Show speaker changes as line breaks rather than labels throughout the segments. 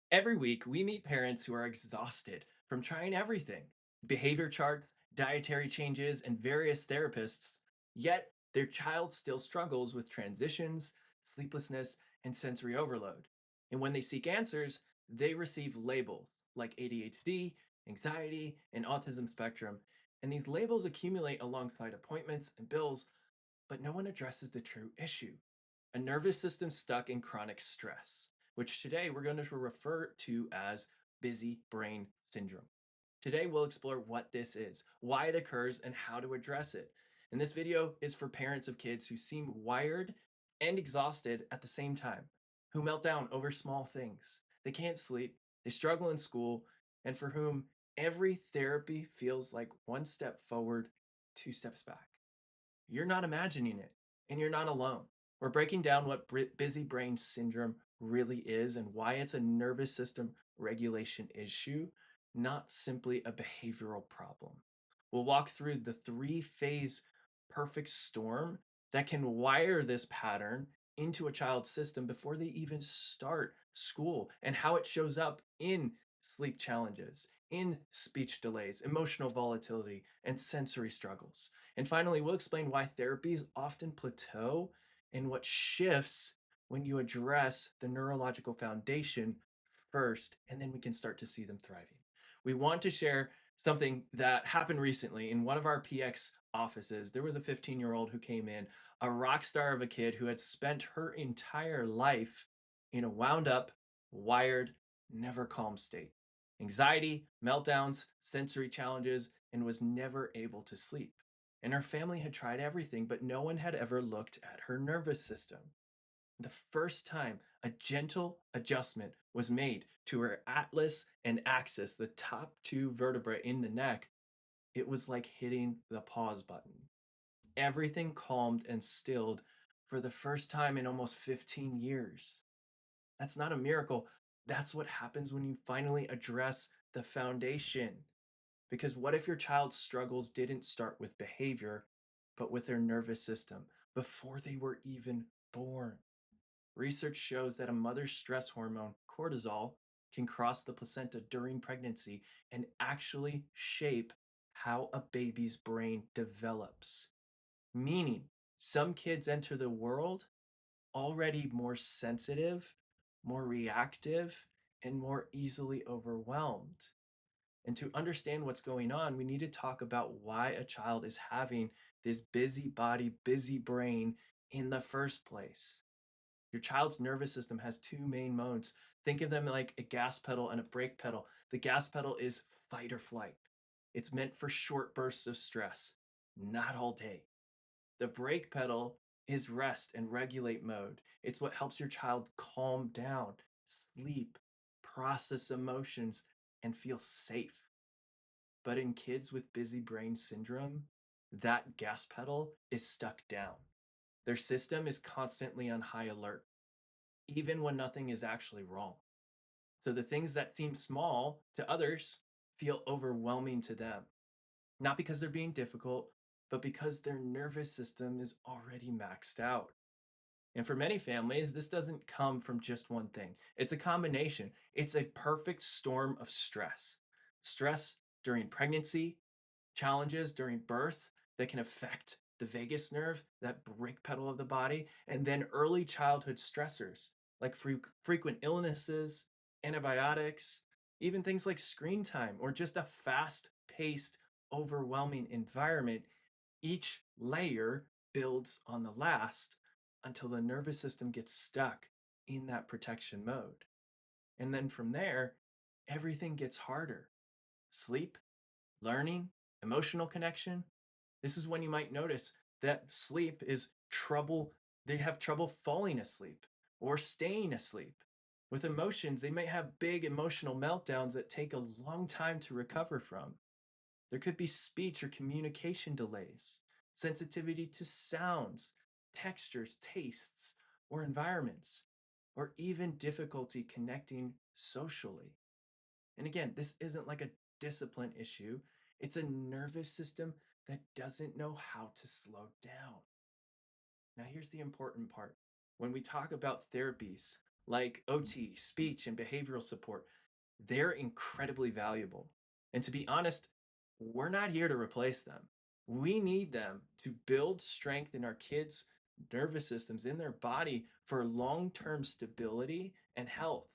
Every week, we meet parents who are exhausted from trying everything: behavior charts, dietary changes, and various therapists. Yet, their child still struggles with transitions, sleeplessness, and sensory overload. And when they seek answers, they receive labels like ADHD, anxiety, and autism spectrum. And these labels accumulate alongside appointments and bills, but no one addresses the true issue: a nervous system stuck in chronic stress, which today we're going to refer to as busy brain syndrome. Today, we'll explore what this is, why it occurs, and how to address it. And this video is for parents of kids who seem wired and exhausted at the same time, who melt down over small things. They can't sleep, they struggle in school, and for whom every therapy feels like one step forward, two steps back. You're not imagining it, and you're not alone. We're breaking down what busy brain syndrome really is and why it's a nervous system regulation issue, not simply a behavioral problem. We'll walk through the three-phase perfect storm that can wire this pattern into a child's system before they even start school, and how it shows up in sleep challenges, in speech delays, emotional volatility, and sensory struggles. And finally, we'll explain why therapies often plateau and what shifts when you address the neurological foundation first, and then we can start to see them thriving. We want to share something that happened recently in one of our PX offices. There was a 15-year-old who came in, a rock star of a kid who had spent her entire life in a wound up, wired, never calm state. Anxiety, meltdowns, sensory challenges, and was never able to sleep. And her family had tried everything, but no one had ever looked at her nervous system. The first time a gentle adjustment was made to her atlas and axis, the top two vertebrae in the neck, it was like hitting the pause button. Everything calmed and stilled for the first time in almost 15 years. That's not a miracle. That's what happens when you finally address the foundation. Because what if your child's struggles didn't start with behavior, but with their nervous system before they were even born? Research shows that a mother's stress hormone, cortisol, can cross the placenta during pregnancy and actually shape how a baby's brain develops. Meaning, some kids enter the world already more sensitive, more reactive, and more easily overwhelmed. And to understand what's going on, we need to talk about why a child is having this busy body, busy brain in the first place. Your child's nervous system has two main modes. Think of them like a gas pedal and a brake pedal. The gas pedal is fight or flight. It's meant for short bursts of stress, not all day. The brake pedal is rest and regulate mode. It's what helps your child calm down, sleep, process emotions, and feel safe. But in kids with busy brain syndrome, that gas pedal is stuck down. Their system is constantly on high alert, even when nothing is actually wrong. So the things that seem small to others feel overwhelming to them, not because they're being difficult, but because their nervous system is already maxed out. And for many families, this doesn't come from just one thing. It's a combination. It's a perfect storm of stress. Stress during pregnancy, challenges during birth that can affect the vagus nerve, that brake pedal of the body, and then early childhood stressors like frequent illnesses, antibiotics, even things like screen time or just a fast paced, overwhelming environment. Each layer builds on the last until the nervous system gets stuck in that protection mode. And then from there, everything gets harder. Sleep, learning, emotional connection. This is when you might notice that sleep is trouble. They have trouble falling asleep or staying asleep. With emotions, they may have big emotional meltdowns that take a long time to recover from. There could be speech or communication delays, sensitivity to sounds, textures, tastes, or environments, or even difficulty connecting socially. And again, this isn't like a discipline issue, it's a nervous system that doesn't know how to slow down. Now, here's the important part. When we talk about therapies, like OT, speech, and behavioral support, they're incredibly valuable. And to be honest, we're not here to replace them. We need them to build strength in our kids' nervous systems, in their body for long term stability and health.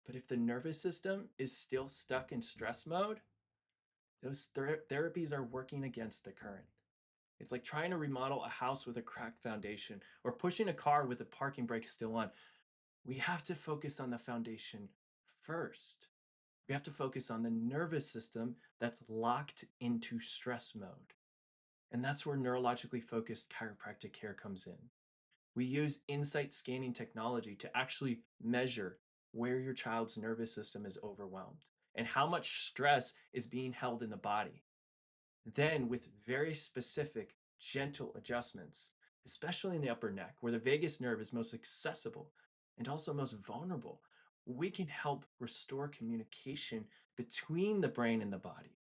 But if the nervous system is still stuck in stress mode, those therapies are working against the current. It's like trying to remodel a house with a cracked foundation or pushing a car with the parking brake still on. We have to focus on the foundation first. We have to focus on the nervous system that's locked into stress mode. And that's where neurologically focused chiropractic care comes in. We use insight scanning technology to actually measure where your child's nervous system is overwhelmed and how much stress is being held in the body. Then, with very specific, gentle adjustments, especially in the upper neck, where the vagus nerve is most accessible and also most vulnerable, we can help restore communication between the brain and the body.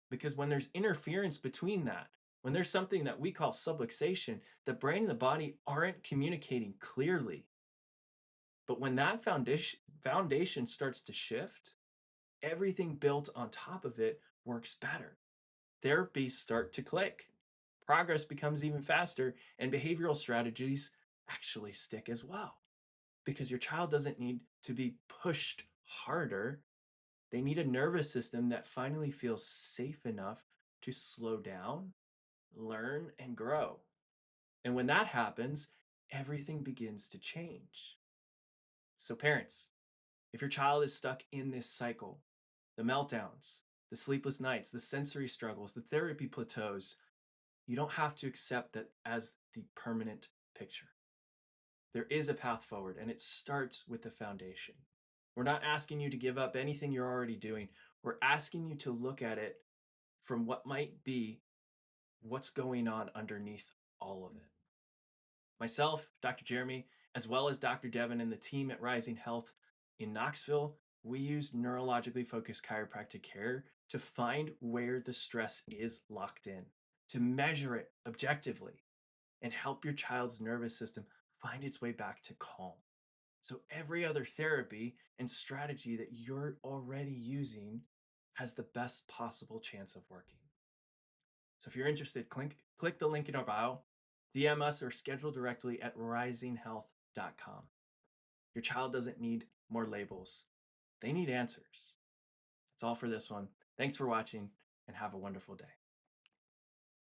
Because when there's interference between that, when there's something that we call subluxation, the brain and the body aren't communicating clearly. But when that foundation starts to shift, everything built on top of it works better. Therapies start to click. Progress becomes even faster, and behavioral strategies actually stick as well. Because your child doesn't need to be pushed harder. They need a nervous system that finally feels safe enough to slow down, learn, and grow. And when that happens, everything begins to change. So, parents, if your child is stuck in this cycle, the meltdowns, the sleepless nights, the sensory struggles, the therapy plateaus, you don't have to accept that as the permanent picture. There is a path forward, and it starts with the foundation. We're not asking you to give up anything you're already doing. We're asking you to look at it from what might be what's going on underneath all of it. Myself, Dr. Jeremy, as well as Dr. Devin and the team at Reissing Health in Knoxville, we use neurologically focused chiropractic care to find where the stress is locked in, to measure it objectively, and help your child's nervous system find its way back to calm. So every other therapy and strategy that you're already using has the best possible chance of working. So if you're interested, click the link in our bio, DM us, or schedule directly at risinghealth.com. Your child doesn't need more labels. They need answers. That's all for this one. Thanks for watching and have a wonderful day.